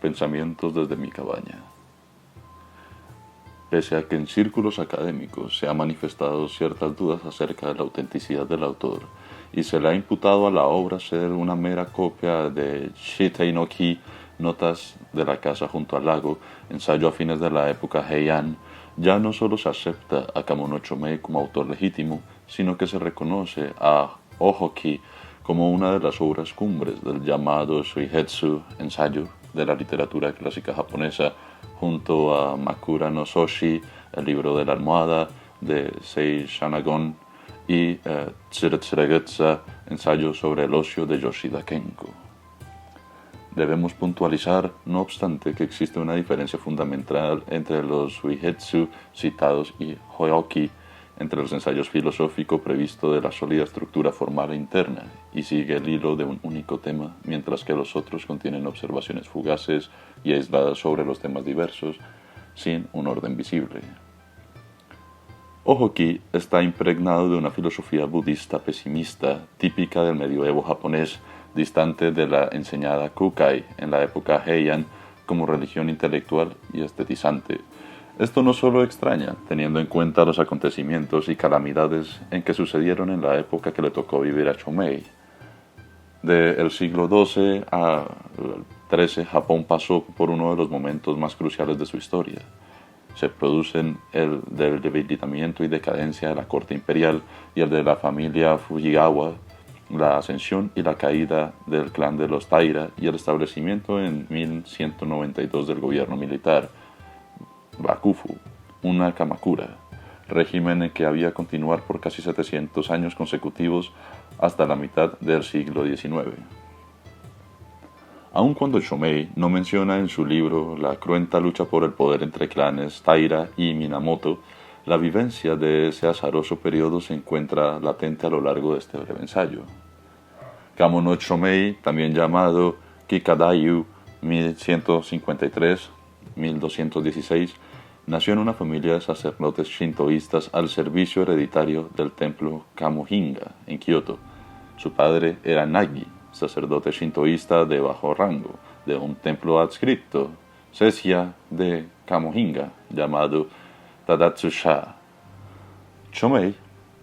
Pensamientos desde mi cabaña. Pese a que en círculos académicos se han manifestado ciertas dudas acerca de la autenticidad del autor, y se le ha imputado a la obra ser una mera copia de Shitei no Ki, Notas de la casa junto al lago, ensayo a fines de la época Heian, ya no solo se acepta a Kamono Chomei como autor legítimo, sino que se reconoce a Ohoki como una de las obras cumbres del llamado Suigetsu, ensayo de la literatura clásica japonesa, junto a Makura no Soshi, el libro de la almohada de Sei Shanagon, y Tsuretsuregetsa, ensayo sobre el ocio de Yoshida Kenko. Debemos puntualizar, no obstante, que existe una diferencia fundamental entre los Suigetsu citados y Hoyoki, entre los ensayos filosóficos previsto de la sólida estructura formal e interna, y sigue el hilo de un único tema, mientras que los otros contienen observaciones fugaces y aisladas sobre los temas diversos, sin un orden visible. Ohoki está impregnado de una filosofía budista pesimista, típica del medioevo japonés, distante de la enseñada Kukai en la época Heian como religión intelectual y estetizante. Esto no solo extraña, teniendo en cuenta los acontecimientos y calamidades en que sucedieron en la época que le tocó vivir a Chomei. Del siglo XII al XIII, Japón pasó por uno de los momentos más cruciales de su historia. Se producen el del debilitamiento y decadencia de la corte imperial y el de la familia Fujigawa, la ascensión y la caída del clan de los Taira y el establecimiento en 1192 del gobierno militar Bakufu, una Kamakura, régimen en que había continuar por casi 700 años consecutivos hasta la mitad del siglo XIX. Aun cuando Chomei no menciona en su libro la cruenta lucha por el poder entre clanes Taira y Minamoto, la vivencia de ese azaroso periodo se encuentra latente a lo largo de este breve ensayo. Kamono Chomei, también llamado Kikadayu 1153-1216, nació en una familia de sacerdotes shintoístas al servicio hereditario del templo Kamohinga, en Kioto. Su padre era Nagi, sacerdote shintoísta de bajo rango, de un templo adscrito, Sesya de Kamohinga, llamado Tadatsusha. Chomei,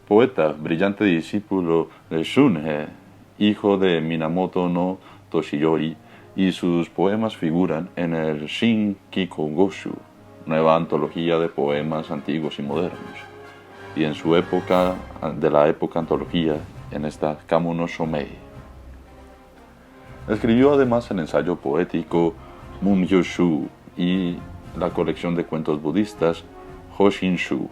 poeta, brillante discípulo de Shunhe, hijo de Minamoto no Toshiyori, y sus poemas figuran en el Shin-Kikogoshu, nueva antología de poemas antiguos y modernos, y en su época, de la época antología, en esta Kamono Chomei. Escribió además el ensayo poético Mumyoshu y la colección de cuentos budistas Hoshinshu.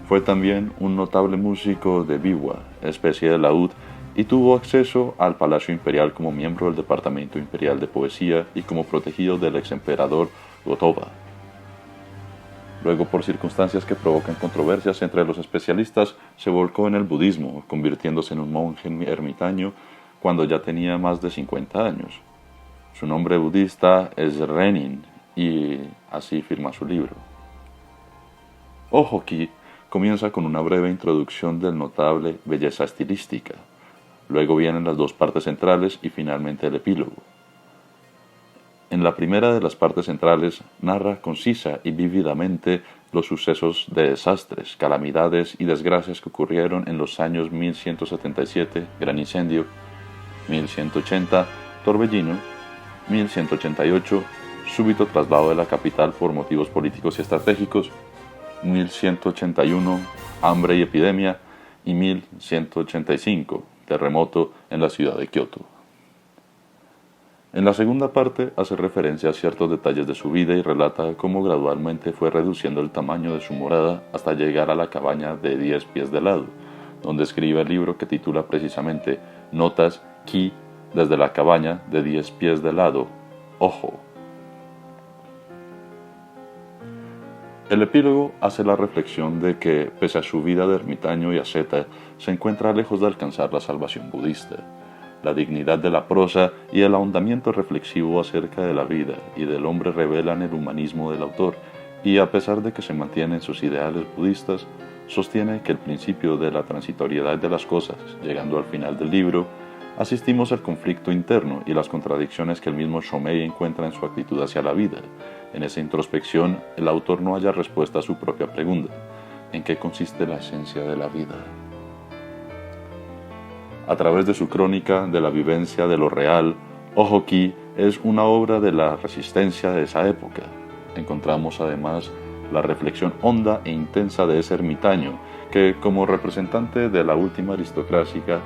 Fue también un notable músico de biwa, especie de laúd, y tuvo acceso al Palacio Imperial como miembro del Departamento Imperial de Poesía y como protegido del ex emperador Gotoba. Luego, por circunstancias que provocan controversias entre los especialistas, se volcó en el budismo, convirtiéndose en un monje ermitaño cuando ya tenía más de 50 años. Su nombre budista es Renin, y así firma su libro. Ohoki comienza con una breve introducción del notable belleza estilística. Luego vienen las dos partes centrales y finalmente el epílogo. En la primera de las partes centrales narra concisa y vívidamente los sucesos de desastres, calamidades y desgracias que ocurrieron en los años 1177, gran incendio, 1180, torbellino, 1188, súbito traslado de la capital por motivos políticos y estratégicos, 1181, hambre y epidemia, y 1185, terremoto en la ciudad de Kioto. En la segunda parte hace referencia a ciertos detalles de su vida y relata cómo gradualmente fue reduciendo el tamaño de su morada hasta llegar a la cabaña de 10 pies de lado, donde escribe el libro que titula precisamente Notas Ki desde la cabaña de 10 pies de lado, ojo. El epílogo hace la reflexión de que, pese a su vida de ermitaño y asceta, se encuentra lejos de alcanzar la salvación budista. La dignidad de la prosa y el ahondamiento reflexivo acerca de la vida y del hombre revelan el humanismo del autor, y a pesar de que se mantienen sus ideales budistas, sostiene que el principio de la transitoriedad de las cosas, llegando al final del libro, asistimos al conflicto interno y las contradicciones que el mismo Shomei encuentra en su actitud hacia la vida. En esa introspección, el autor no halla respuesta a su propia pregunta: ¿en qué consiste la esencia de la vida? A través de su crónica de la vivencia de lo real, Ojoki es una obra de la resistencia de esa época. Encontramos además la reflexión honda e intensa de ese ermitaño que, como representante de la última aristocracia,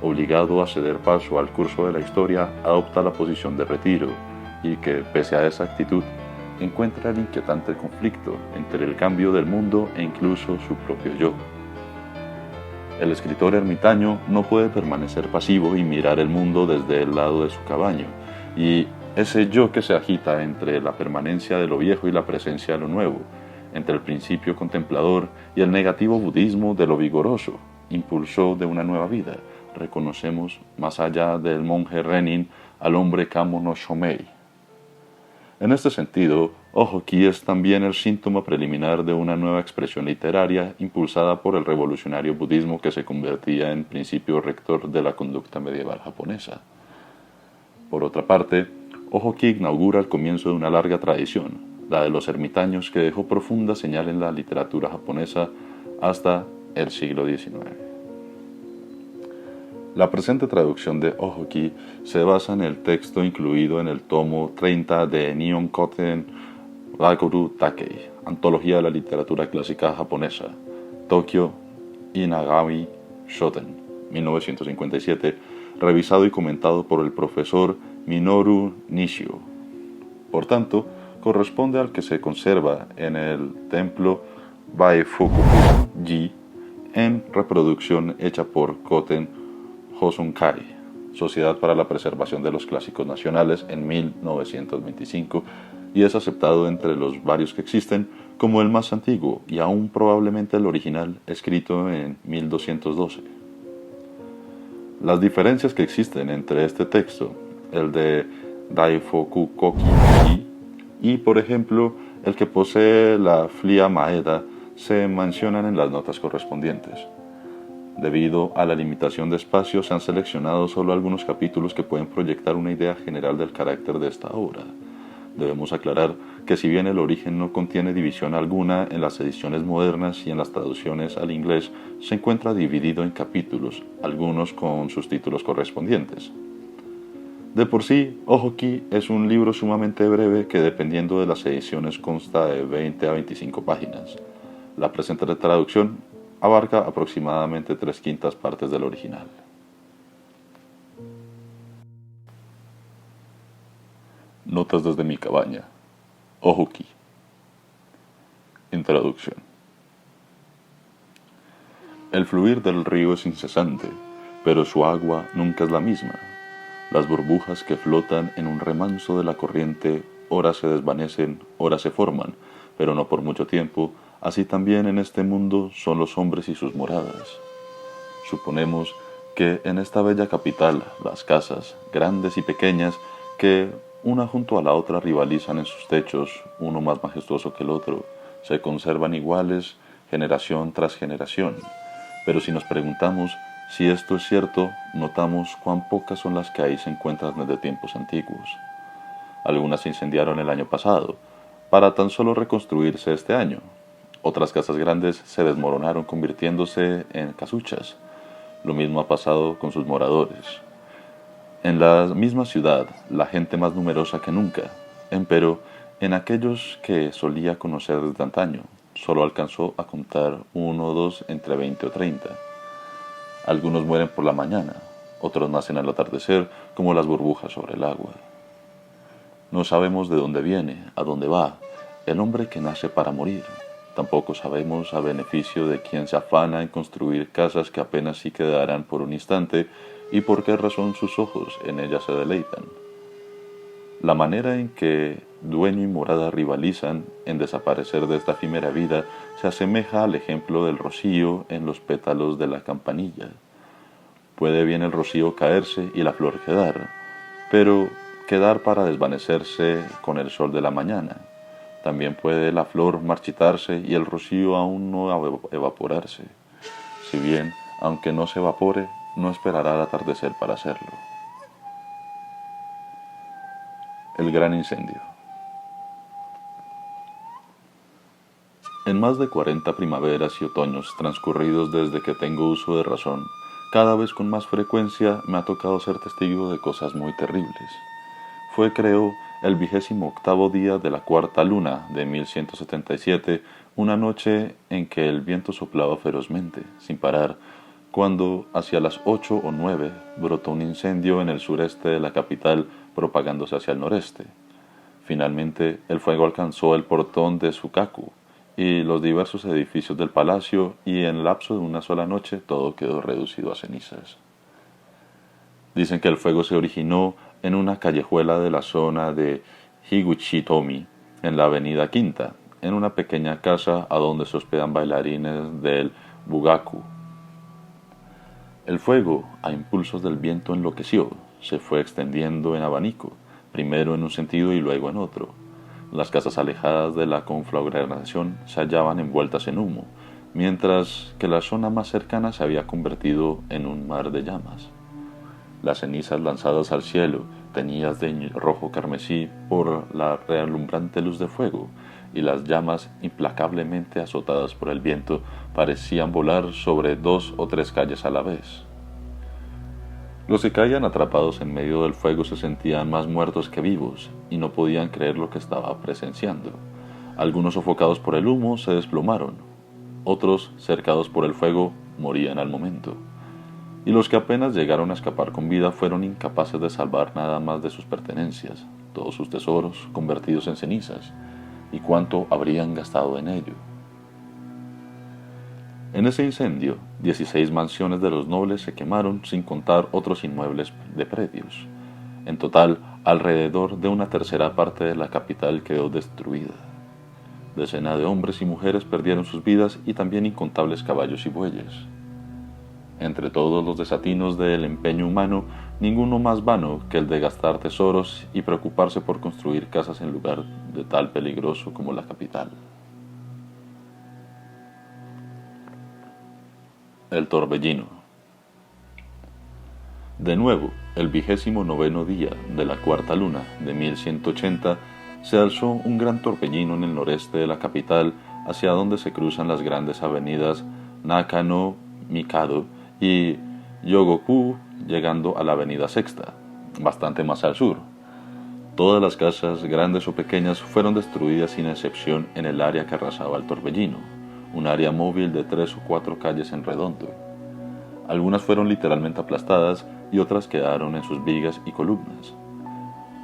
obligado a ceder paso al curso de la historia, adopta la posición de retiro, y que, pese a esa actitud, encuentra el inquietante conflicto entre el cambio del mundo e incluso su propio yo. El escritor ermitaño no puede permanecer pasivo y mirar el mundo desde el lado de su cabaño, y ese yo que se agita entre la permanencia de lo viejo y la presencia de lo nuevo, entre el principio contemplador y el negativo budismo de lo vigoroso, impulsor de una nueva vida. Reconocemos, más allá del monje Renin, al hombre Kamo no Shomei. En este sentido, Ojoki es también el síntoma preliminar de una nueva expresión literaria impulsada por el revolucionario budismo que se convertía en principio rector de la conducta medieval japonesa. Por otra parte, Ojoki inaugura el comienzo de una larga tradición, la de los ermitaños, que dejó profunda señal en la literatura japonesa hasta el siglo XIX. La presente traducción de Ojoki se basa en el texto incluido en el tomo 30 de Nihon Koten Ragoru Takei, Antología de la Literatura Clásica Japonesa, Tokio, Inagami Shoten, 1957, revisado y comentado por el profesor Minoru Nishio. Por tanto, corresponde al que se conserva en el templo Baifuku-ji, en reproducción hecha por Koten Hosunkai, Sociedad para la Preservación de los Clásicos Nacionales, en 1925, y es aceptado entre los varios que existen como el más antiguo y aún probablemente el original, escrito en 1212. Las diferencias que existen entre este texto, el de Daifuku-koki-ji, y por ejemplo el que posee la Flia Maeda, se mencionan en las notas correspondientes. Debido a la limitación de espacio, se han seleccionado solo algunos capítulos que pueden proyectar una idea general del carácter de esta obra. Debemos aclarar que si bien el origen no contiene división alguna, en las ediciones modernas y en las traducciones al inglés se encuentra dividido en capítulos, algunos con sus títulos correspondientes. De por sí, Ojoki es un libro sumamente breve que, dependiendo de las ediciones, consta de 20 a 25 páginas. La presente traducción abarca aproximadamente 3/5 partes del original. Notas desde mi cabaña. Ojoki. Introducción. El fluir del río es incesante, pero su agua nunca es la misma. Las burbujas que flotan en un remanso de la corriente ora se desvanecen, ora se forman, pero no por mucho tiempo. Así también en este mundo son los hombres y sus moradas. Suponemos que en esta bella capital las casas, grandes y pequeñas, que una junto a la otra rivalizan en sus techos, uno más majestuoso que el otro, se conservan iguales generación tras generación. Pero si nos preguntamos si esto es cierto, notamos cuán pocas son las que ahí se encuentran desde tiempos antiguos. Algunas se incendiaron el año pasado, para tan solo reconstruirse este año. Otras casas grandes se desmoronaron convirtiéndose en casuchas. Lo mismo ha pasado con sus moradores. En la misma ciudad, la gente más numerosa que nunca, empero, en aquellos que solía conocer desde antaño, solo alcanzó a contar 1 o 2 entre 20 o 30. Algunos mueren por la mañana, otros nacen al atardecer como las burbujas sobre el agua. No sabemos de dónde viene, a dónde va, el hombre que nace para morir. Tampoco sabemos a beneficio de quién se afana en construir casas que apenas sí quedarán por un instante y por qué razón sus ojos en ellas se deleitan. La manera en que dueño y morada rivalizan en desaparecer de esta efímera vida se asemeja al ejemplo del rocío en los pétalos de la campanilla. Puede bien el rocío caerse y la flor quedar, pero quedar para desvanecerse con el sol de la mañana. También puede la flor marchitarse y el rocío aún no evaporarse. Si bien, aunque no se evapore, no esperará al atardecer para hacerlo. El gran incendio. En más de 40 primaveras y otoños transcurridos desde que tengo uso de razón, cada vez con más frecuencia me ha tocado ser testigo de cosas muy terribles. Fue, creo, el 28º día de la cuarta luna de 1177, una noche en que el viento soplaba ferozmente, sin parar, cuando hacia las 8 o 9 brotó un incendio en el sureste de la capital propagándose hacia el noreste. Finalmente, el fuego alcanzó el portón de Sukaku y los diversos edificios del palacio, y en lapso de una sola noche todo quedó reducido a cenizas. Dicen que el fuego se originó en una callejuela de la zona de Higuchi-tomi, en la avenida Quinta, en una pequeña casa a donde se hospedan bailarines del Bugaku. El fuego, a impulsos del viento, enloqueció, se fue extendiendo en abanico, primero en un sentido y luego en otro. Las casas alejadas de la conflagración se hallaban envueltas en humo, mientras que la zona más cercana se había convertido en un mar de llamas. Las cenizas lanzadas al cielo, teñidas de rojo carmesí por la realumbrante luz del fuego, y las llamas implacablemente azotadas por el viento parecían volar sobre 2 o 3 calles a la vez. Los que caían atrapados en medio del fuego se sentían más muertos que vivos y no podían creer lo que estaba presenciando. Algunos, sofocados por el humo, se desplomaron. Otros, cercados por el fuego, morían al momento. Y los que apenas llegaron a escapar con vida fueron incapaces de salvar nada más de sus pertenencias, todos sus tesoros convertidos en cenizas, y cuánto habrían gastado en ello. En ese incendio, 16 mansiones de los nobles se quemaron, sin contar otros inmuebles de predios. En total, alrededor de una tercera parte de la capital quedó destruida. Decenas de hombres y mujeres perdieron sus vidas, y también incontables caballos y bueyes. Entre todos los desatinos del empeño humano, ninguno más vano que el de gastar tesoros y preocuparse por construir casas en lugar de tal peligroso como la capital. El torbellino. De nuevo, el 29º día de la cuarta luna de 1180, se alzó un gran torbellino en el noreste de la capital, hacia donde se cruzan las grandes avenidas Nakano Mikado y Yogoku, llegando a la avenida Sexta, bastante más al sur. Todas las casas, grandes o pequeñas, fueron destruidas sin excepción en el área que arrasaba el torbellino, un área móvil de 3 o 4 calles en redondo. Algunas fueron literalmente aplastadas y otras quedaron en sus vigas y columnas.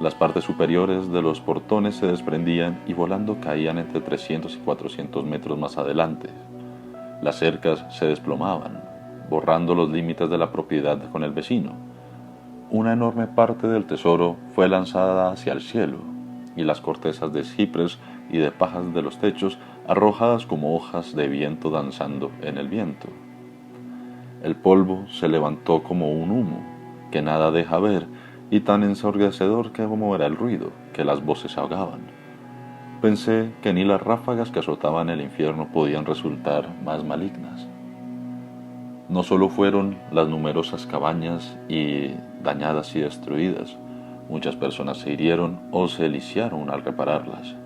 Las partes superiores de los portones se desprendían y volando caían entre 300 y 400 metros más adelante. Las cercas se desplomaban, borrando los límites de la propiedad con el vecino. Una enorme parte del tesoro fue lanzada hacia el cielo, y las cortezas de ciprés y de pajas de los techos arrojadas como hojas de viento danzando en el viento. El polvo se levantó como un humo, que nada deja ver, y tan ensordecedor como era el ruido, que las voces se ahogaban. Pensé que ni las ráfagas que azotaban el infierno podían resultar más malignas. No solo fueron las numerosas cabañas dañadas y destruidas, muchas personas se hirieron o se lisiaron al repararlas.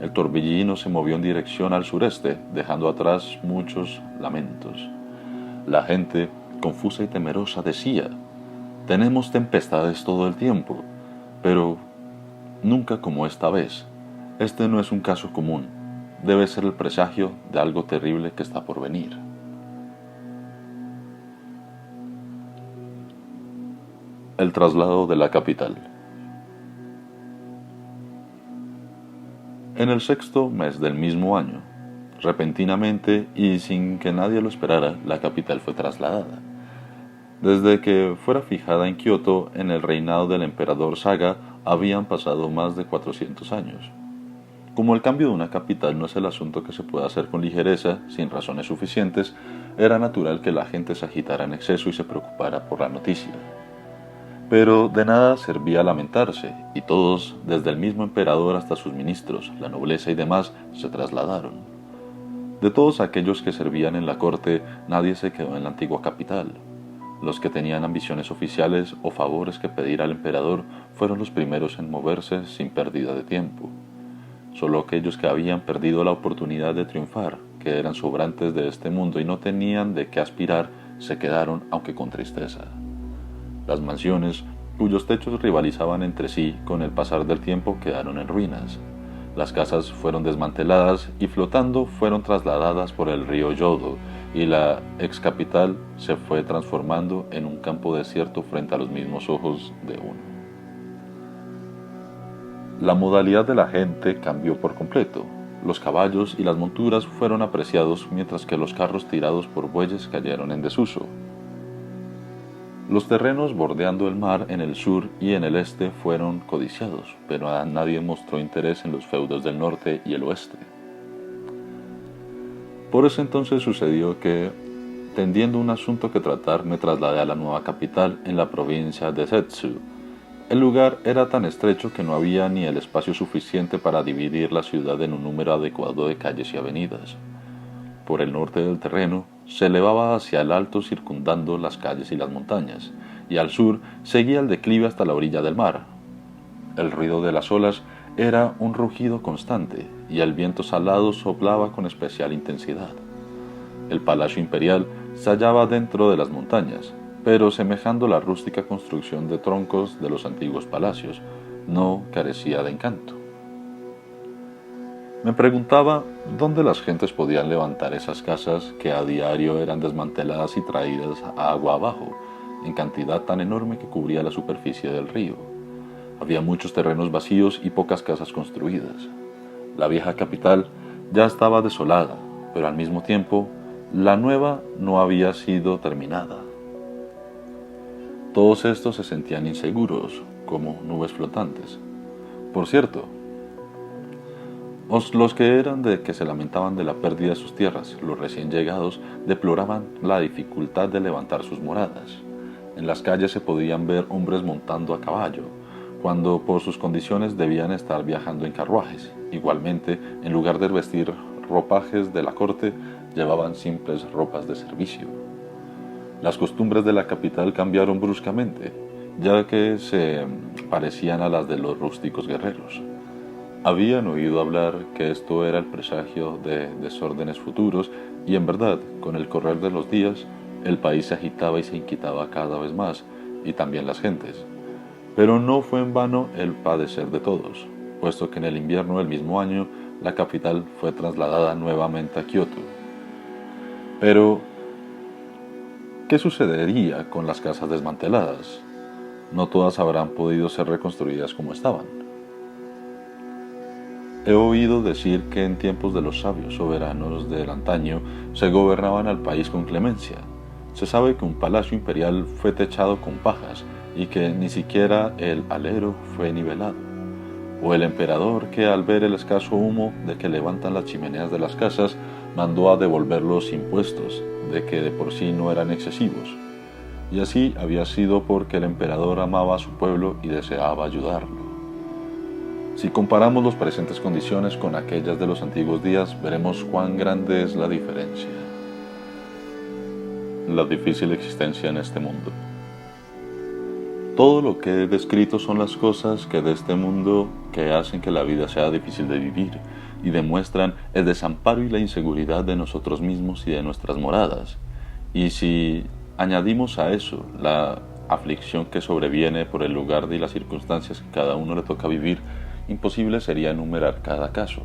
El torbellino se movió en dirección al sureste, dejando atrás muchos lamentos. La gente, confusa y temerosa, decía: «Tenemos tempestades todo el tiempo, pero nunca como esta vez. Este no es un caso común, debe ser el presagio de algo terrible que está por venir». El traslado de la capital. En el 6º mes del mismo año, repentinamente y sin que nadie lo esperara, la capital fue trasladada. Desde que fuera fijada en Kioto, en el reinado del emperador Saga, habían pasado más de 400 años. Como el cambio de una capital no es el asunto que se pueda hacer con ligereza, sin razones suficientes, era natural que la gente se agitara en exceso y se preocupara por la noticia. Pero de nada servía lamentarse, y todos, desde el mismo emperador hasta sus ministros, la nobleza y demás, se trasladaron. De todos aquellos que servían en la corte, nadie se quedó en la antigua capital. Los que tenían ambiciones oficiales o favores que pedir al emperador fueron los primeros en moverse sin pérdida de tiempo. Solo aquellos que habían perdido la oportunidad de triunfar, que eran sobrantes de este mundo y no tenían de qué aspirar, se quedaron, aunque con tristeza. Las mansiones, cuyos techos rivalizaban entre sí, con el pasar del tiempo quedaron en ruinas. Las casas fueron desmanteladas y flotando fueron trasladadas por el río Yodo, y la ex capital se fue transformando en un campo desierto frente a los mismos ojos de uno. La modalidad de la gente cambió por completo. Los caballos y las monturas fueron apreciados mientras que los carros tirados por bueyes cayeron en desuso. Los terrenos bordeando el mar en el sur y en el este fueron codiciados, pero nadie mostró interés en los feudos del norte y el oeste. Por ese entonces sucedió que, teniendo un asunto que tratar, me trasladé a la nueva capital en la provincia de Setsu. El lugar era tan estrecho que no había ni el espacio suficiente para dividir la ciudad en un número adecuado de calles y avenidas. Por el norte del terreno se elevaba hacia el alto circundando las calles y las montañas, y al sur seguía el declive hasta la orilla del mar. El ruido de las olas era un rugido constante, y el viento salado soplaba con especial intensidad. El palacio imperial se hallaba dentro de las montañas, pero semejando la rústica construcción de troncos de los antiguos palacios, no carecía de encanto. Me preguntaba dónde las gentes podían levantar esas casas que a diario eran desmanteladas y traídas a agua abajo, en cantidad tan enorme que cubría la superficie del río. Había muchos terrenos vacíos y pocas casas construidas. La vieja capital ya estaba desolada, pero al mismo tiempo la nueva no había sido terminada. Todos estos se sentían inseguros, como nubes flotantes. Por cierto, los que eran de que se lamentaban de la pérdida de sus tierras, los recién llegados, deploraban la dificultad de levantar sus moradas. En las calles se podían ver hombres montando a caballo, cuando por sus condiciones debían estar viajando en carruajes. Igualmente, en lugar de vestir ropajes de la corte, llevaban simples ropas de servicio. Las costumbres de la capital cambiaron bruscamente, ya que se parecían a las de los rústicos guerreros. Habían oído hablar que esto era el presagio de desórdenes futuros, y en verdad, con el correr de los días, el país se agitaba y se inquietaba cada vez más, y también las gentes. Pero no fue en vano el padecer de todos, puesto que en el invierno del mismo año la capital fue trasladada nuevamente a Kioto. Pero, ¿qué sucedería con las casas desmanteladas? No todas habrán podido ser reconstruidas como estaban. He oído decir que en tiempos de los sabios soberanos del antaño se gobernaban al país con clemencia. Se sabe que un palacio imperial fue techado con pajas y que ni siquiera el alero fue nivelado. O el emperador que al ver el escaso humo de que levantan las chimeneas de las casas mandó a devolver los impuestos, de que de por sí no eran excesivos. Y así había sido porque el emperador amaba a su pueblo y deseaba ayudarlo. Si comparamos las presentes condiciones con aquellas de los antiguos días, veremos cuán grande es la diferencia. La difícil existencia en este mundo. Todo lo que he descrito son las cosas que de este mundo que hacen que la vida sea difícil de vivir y demuestran el desamparo y la inseguridad de nosotros mismos y de nuestras moradas. Y si añadimos a eso la aflicción que sobreviene por el lugar y las circunstancias que cada uno le toca vivir, imposible sería enumerar cada caso.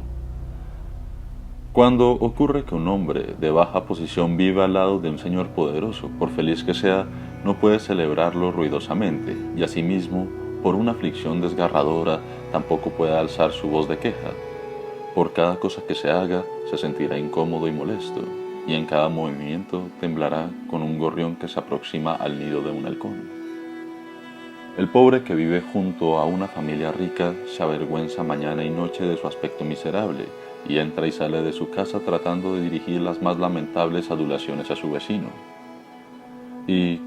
Cuando ocurre que un hombre de baja posición vive al lado de un señor poderoso, por feliz que sea, no puede celebrarlo ruidosamente, y asimismo, por una aflicción desgarradora, tampoco puede alzar su voz de queja. Por cada cosa que se haga, se sentirá incómodo y molesto, y en cada movimiento temblará con un gorrión que se aproxima al nido de un halcón. El pobre que vive junto a una familia rica se avergüenza mañana y noche de su aspecto miserable y entra y sale de su casa tratando de dirigir las más lamentables adulaciones a su vecino. Y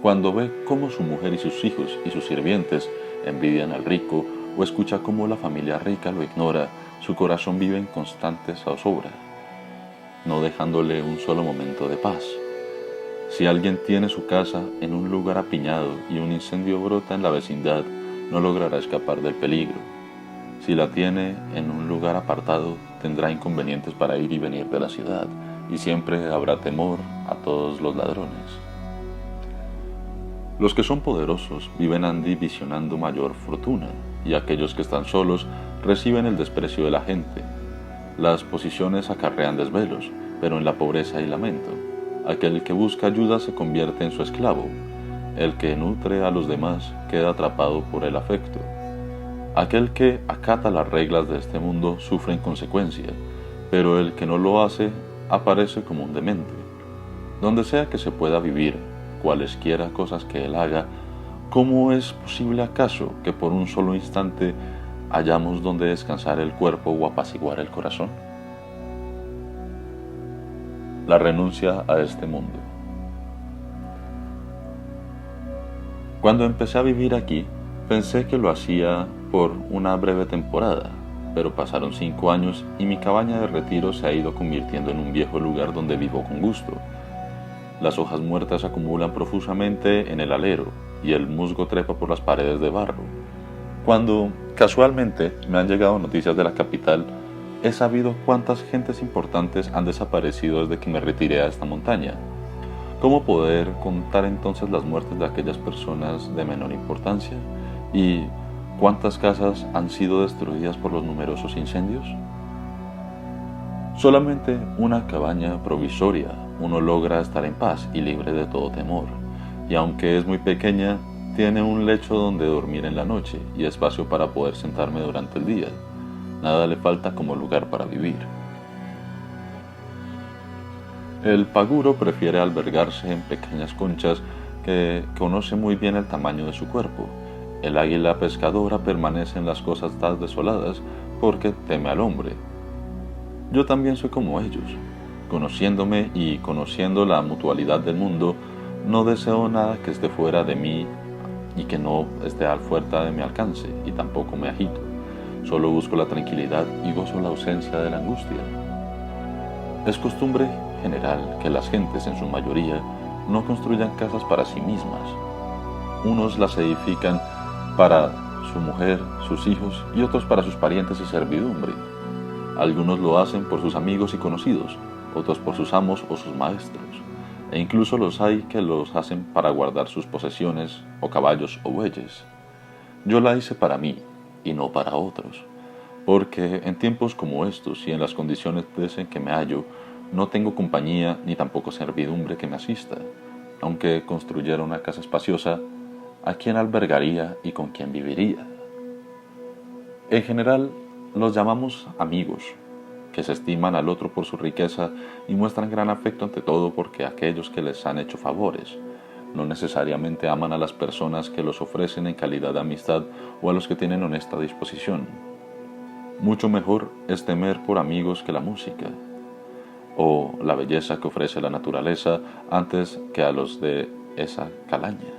cuando ve cómo su mujer y sus hijos y sus sirvientes envidian al rico o escucha cómo la familia rica lo ignora, su corazón vive en constante zozobra, no dejándole un solo momento de paz. Si alguien tiene su casa en un lugar apiñado y un incendio brota en la vecindad, no logrará escapar del peligro. Si la tiene en un lugar apartado, tendrá inconvenientes para ir y venir de la ciudad, y siempre habrá temor a todos los ladrones. Los que son poderosos viven ambicionando mayor fortuna, y aquellos que están solos reciben el desprecio de la gente. Las posiciones acarrean desvelos, pero en la pobreza hay lamento. Aquel que busca ayuda se convierte en su esclavo. El que nutre a los demás queda atrapado por el afecto. Aquel que acata las reglas de este mundo sufre en consecuencia, pero el que no lo hace aparece como un demente. Donde sea que se pueda vivir, cualesquiera cosas que él haga, ¿cómo es posible acaso que por un solo instante hallamos donde descansar el cuerpo o apaciguar el corazón? La renuncia a este mundo. Cuando empecé a vivir aquí, pensé que lo hacía por una breve temporada, pero pasaron 5 años y mi cabaña de retiro se ha ido convirtiendo en un viejo lugar donde vivo con gusto. Las hojas muertas se acumulan profusamente en el alero y el musgo trepa por las paredes de barro. Cuando, casualmente, me han llegado noticias de la capital, he sabido cuántas gentes importantes han desaparecido desde que me retiré a esta montaña. ¿Cómo poder contar entonces las muertes de aquellas personas de menor importancia? ¿Y cuántas casas han sido destruidas por los numerosos incendios? Solamente una cabaña provisoria uno logra estar en paz y libre de todo temor, y aunque es muy pequeña, tiene un lecho donde dormir en la noche y espacio para poder sentarme durante el día. Nada le falta como lugar para vivir. El paguro prefiere albergarse en pequeñas conchas que conoce muy bien el tamaño de su cuerpo. El águila pescadora permanece en las costas desoladas porque teme al hombre. Yo también soy como ellos. Conociéndome y conociendo la mutualidad del mundo, no deseo nada que esté fuera de mí y que no esté al fuerte de mi alcance, y tampoco me agito. Solo busco la tranquilidad y gozo la ausencia de la angustia. Es costumbre general que las gentes, en su mayoría, no construyan casas para sí mismas. Unos las edifican para su mujer, sus hijos y otros para sus parientes y servidumbre. Algunos lo hacen por sus amigos y conocidos, otros por sus amos o sus maestros, e incluso los hay que los hacen para guardar sus posesiones o caballos o bueyes. Yo la hice para mí y no para otros, porque en tiempos como estos y en las condiciones en que me hallo, no tengo compañía ni tampoco servidumbre que me asista. Aunque construyera una casa espaciosa, ¿a quién albergaría y con quién viviría? En general, los llamamos amigos, que se estiman al otro por su riqueza y muestran gran afecto ante todo porque aquellos que les han hecho favores. No necesariamente aman a las personas que los ofrecen en calidad de amistad o a los que tienen honesta disposición. Mucho mejor es temer por amigos que la música o la belleza que ofrece la naturaleza antes que a los de esa calaña.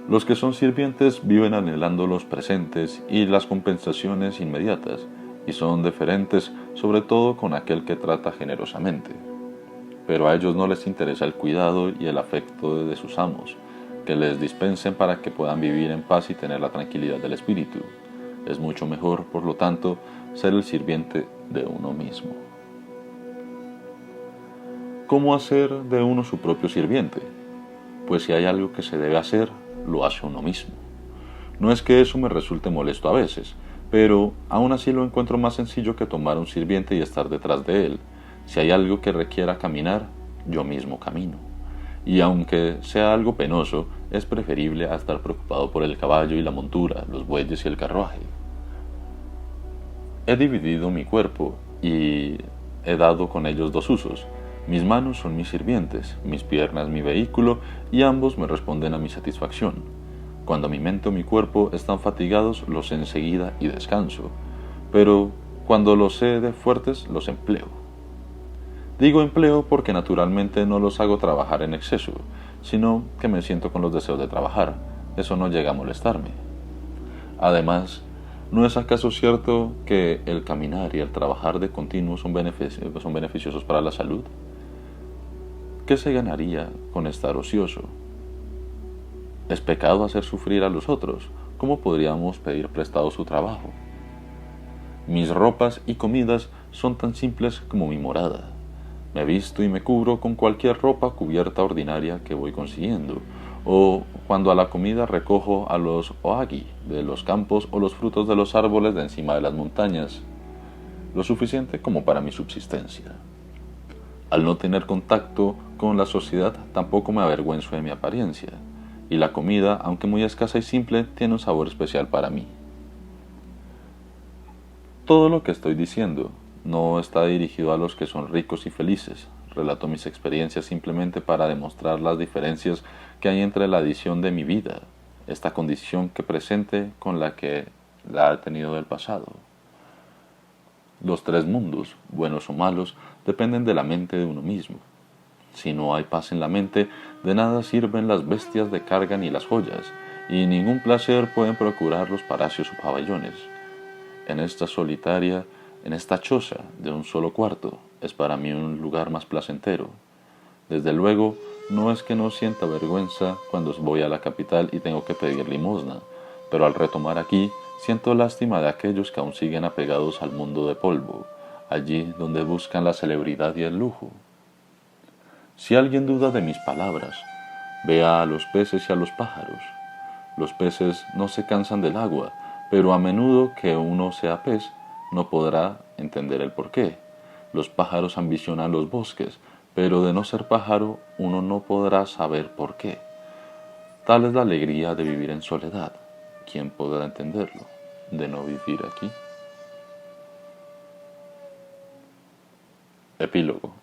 Los que son sirvientes viven anhelando los presentes y las compensaciones inmediatas, y son deferentes sobre todo con aquel que trata generosamente. Pero a ellos no les interesa el cuidado y el afecto de sus amos, que les dispensen para que puedan vivir en paz y tener la tranquilidad del espíritu. Es mucho mejor, por lo tanto, ser el sirviente de uno mismo. ¿Cómo hacer de uno su propio sirviente? Pues si hay algo que se debe hacer, lo hace uno mismo. No es que eso me resulte molesto a veces, pero aún así lo encuentro más sencillo que tomar un sirviente y estar detrás de él. Si hay algo que requiera caminar, yo mismo camino. Y aunque sea algo penoso, es preferible a estar preocupado por el caballo y la montura, los bueyes y el carruaje. He dividido mi cuerpo y he dado con ellos 2 usos. Mis manos son mis sirvientes, mis piernas mi vehículo, y ambos me responden a mi satisfacción. Cuando mi mente o mi cuerpo están fatigados, los sé enseguida y descanso, pero cuando los sé de fuertes, los empleo. Digo empleo porque naturalmente no los hago trabajar en exceso, sino que me siento con los deseos de trabajar. Eso no llega a molestarme. Además, ¿no es acaso cierto que el caminar y el trabajar de continuo son beneficiosos para la salud? ¿qué se ganaría con estar ocioso? ¿Es pecado hacer sufrir a los otros? ¿Cómo podríamos pedir prestado su trabajo? Mis ropas y comidas son tan simples como mi morada. Me visto y me cubro con cualquier ropa cubierta ordinaria que voy consiguiendo, o cuando a la comida recojo a los oagi de los campos o los frutos de los árboles de encima de las montañas, lo suficiente como para mi subsistencia. Al no tener contacto con la sociedad, tampoco me avergüenzo de mi apariencia, y la comida, aunque muy escasa y simple, tiene un sabor especial para mí. Todo lo que estoy diciendo no está dirigido a los que son ricos y felices. Relato mis experiencias simplemente para demostrar las diferencias que hay entre la edición de mi vida, esta condición que presente con la que la he tenido del pasado. Los tres mundos, buenos o malos, dependen de la mente de uno mismo. Si no hay paz en la mente, de nada sirven las bestias de carga ni las joyas, y ningún placer pueden procurar los palacios o pabellones. En esta solitaria, en esta choza de un solo cuarto, es para mí un lugar más placentero. Desde luego, no es que no sienta vergüenza cuando voy a la capital y tengo que pedir limosna, pero al retomar aquí, siento lástima de aquellos que aún siguen apegados al mundo de polvo, allí donde buscan la celebridad y el lujo. Si alguien duda de mis palabras, vea a los peces y a los pájaros. Los peces no se cansan del agua, pero a menudo que uno sea pez, no podrá entender el porqué. Los pájaros ambicionan los bosques, pero de no ser pájaro, uno no podrá saber por qué. Tal es la alegría de vivir en soledad. ¿Quién podrá entenderlo? De no vivir aquí. Epílogo.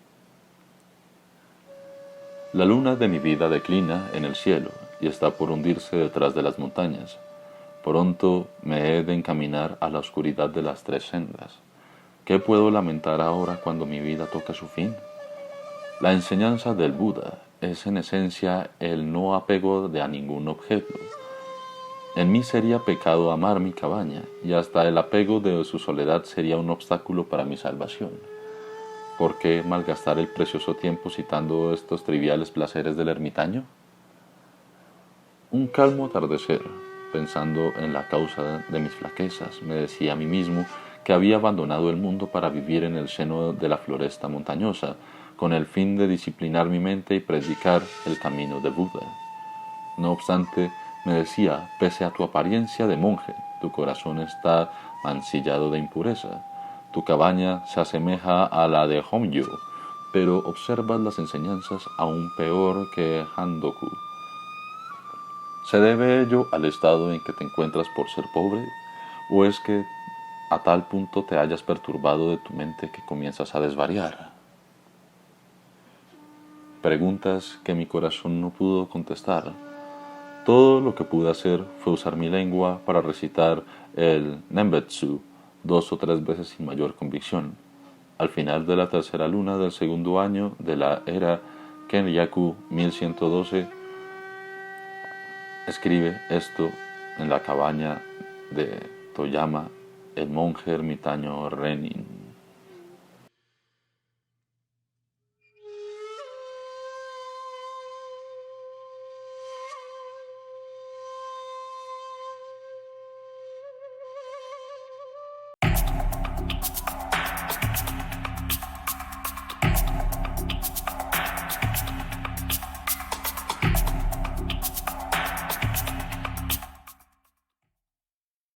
La luna de mi vida declina en el cielo y está por hundirse detrás de las montañas. Pronto me he de encaminar a la oscuridad de las tres sendas. ¿Qué puedo lamentar ahora cuando mi vida toca su fin? La enseñanza del Buda es en esencia el no apego a ningún objeto. En mí sería pecado amar mi cabaña, y hasta el apego de su soledad sería un obstáculo para mi salvación. ¿Por qué malgastar el precioso tiempo citando estos triviales placeres del ermitaño? Un calmo atardecer, pensando en la causa de mis flaquezas, me decía a mí mismo que había abandonado el mundo para vivir en el seno de la floresta montañosa, con el fin de disciplinar mi mente y predicar el camino de Buda. No obstante, me decía, pese a tu apariencia de monje, tu corazón está mancillado de impureza. Tu cabaña se asemeja a la de Hongyo, pero observas las enseñanzas aún peor que Handoku. ¿Se debe ello al estado en que te encuentras por ser pobre? ¿O es que a tal punto te hayas perturbado de tu mente que comienzas a desvariar? Preguntas que mi corazón no pudo contestar. Todo lo que pude hacer fue usar mi lengua para recitar el Nembetsu 2 o 3 veces sin mayor convicción. Al final de la tercera luna del segundo año de la era Kenryaku 1112, escribe esto en la cabaña de Toyama, el monje ermitaño Renin.